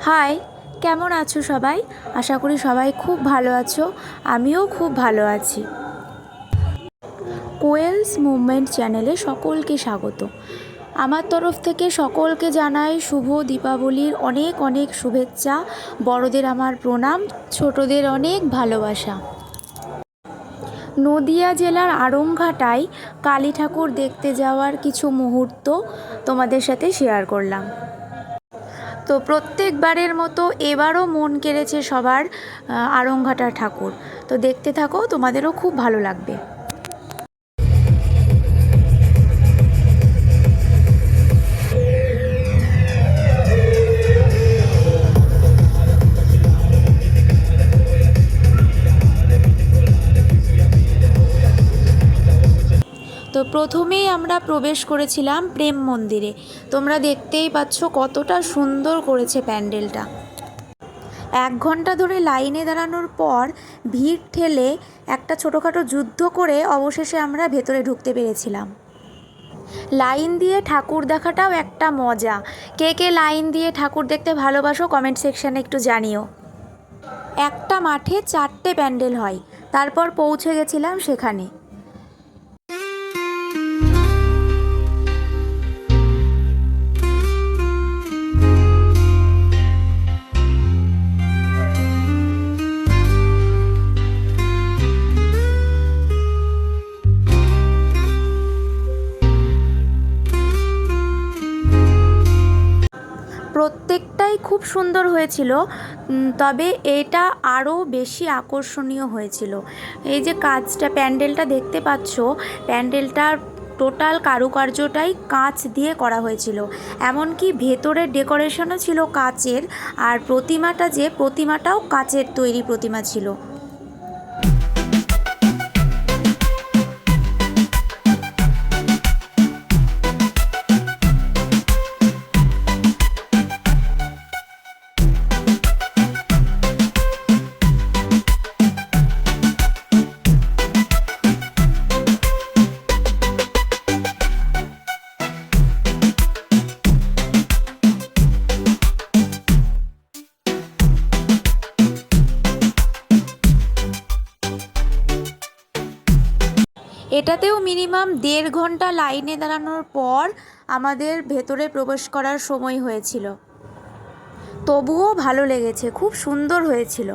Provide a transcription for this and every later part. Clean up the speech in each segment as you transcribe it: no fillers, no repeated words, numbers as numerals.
High, কেমন আছো সবাই? আশা করি সবাই খুব ভালো আছো। আমিও খুব ভালো আছি। কোয়েলস মুভমেন্ট চ্যানেলে সকলকে স্বাগত। আমার তরফ থেকে সকলকে জানাই শুভ দীপাবলির অনেক অনেক শুভেচ্ছা। বড়দের আমার প্রণাম, ছোটদের অনেক ভালোবাসা। নদিয়া জেলার আড়ংঘাটায় কালী ঠাকুর দেখতে যাওয়ার কিছু মুহূর্ত তোমাদের সাথে শেয়ার করলাম। তো প্রত্যেকবারের মতো এবারও মন কেড়েছে সবার আড়ংঘাটার ঠাকুর। তো দেখতে থাকো, তোমাদেরও খুব ভালো লাগবে। তো প্রথমেই আমরা প্রবেশ করেছিলাম প্রেম মন্দিরে। তোমরা দেখতেই পাচ্ছ কতটা সুন্দর করেছে প্যান্ডেলটা। 1 ঘন্টা ধরে লাইনে দাঁড়ানোর পর ভিড় ঠেলে একটা ছোটোখাটো যুদ্ধ করে অবশেষে আমরা ভেতরে ঢুকতে পেরেছিলাম। লাইন দিয়ে ঠাকুর দেখাটাও একটা মজা। কে কে লাইন দিয়ে ঠাকুর দেখতে ভালোবাসো কমেন্ট সেকশানে একটু জানিও। একটা মাঠে 4টে প্যান্ডেল হয়। তারপর পৌঁছে গেছিলাম সেখানে। প্রত্যেকটাই খুব সুন্দর হয়েছিল, তবে এটা আরও বেশি আকর্ষণীয় হয়েছিল। এই যে কাঁচটা প্যান্ডেলটা দেখতে পাচ্ছ, প্যান্ডেলটার টোটাল কারুকার্যটাই কাঁচ দিয়ে করা হয়েছিল। এমনকি ভেতরের ডেকোরেশনও ছিল কাচের, আর প্রতিমাটাও কাচের তৈরি প্রতিমা ছিল। এটাতেও মিনিমাম 1.5 ঘন্টা লাইনে দাঁড়ানোর পর আমাদের ভেতরে প্রবেশ করার সময় হয়েছিল। তবুও ভালো লেগেছে, খুব সুন্দর হয়েছিল।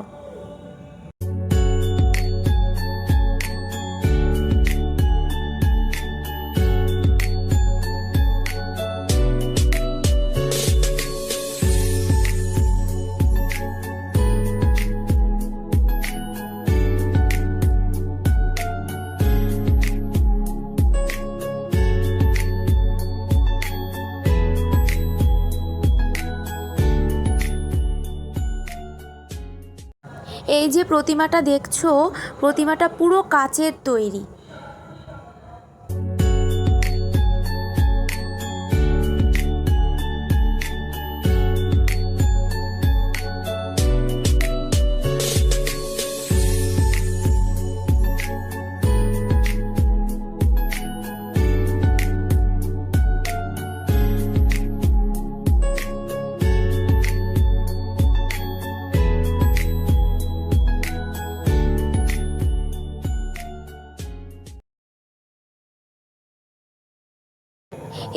এই যে প্রতিমাটা দেখছো, প্রতিমাটা পুরো কাচের তৈরি।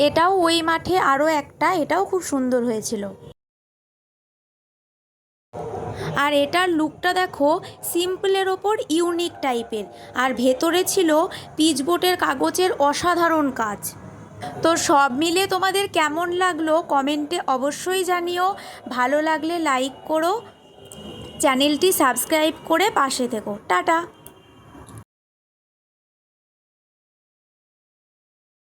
এটাও ওই মাঠে আরও একটা, এটাও খুব সুন্দর হয়েছিল। আর এটার লুকটা দেখো, সিম্পলের ওপর ইউনিক টাইপের। আর ভেতরে ছিল পিচবোর্ডের কাগজের অসাধারণ কাজ। তো সব মিলে তোমাদের কেমন লাগলো কমেন্টে অবশ্যই জানিও। ভালো লাগলে লাইক করো, চ্যানেলটি সাবস্ক্রাইব করে পাশে থেকো। টাটা।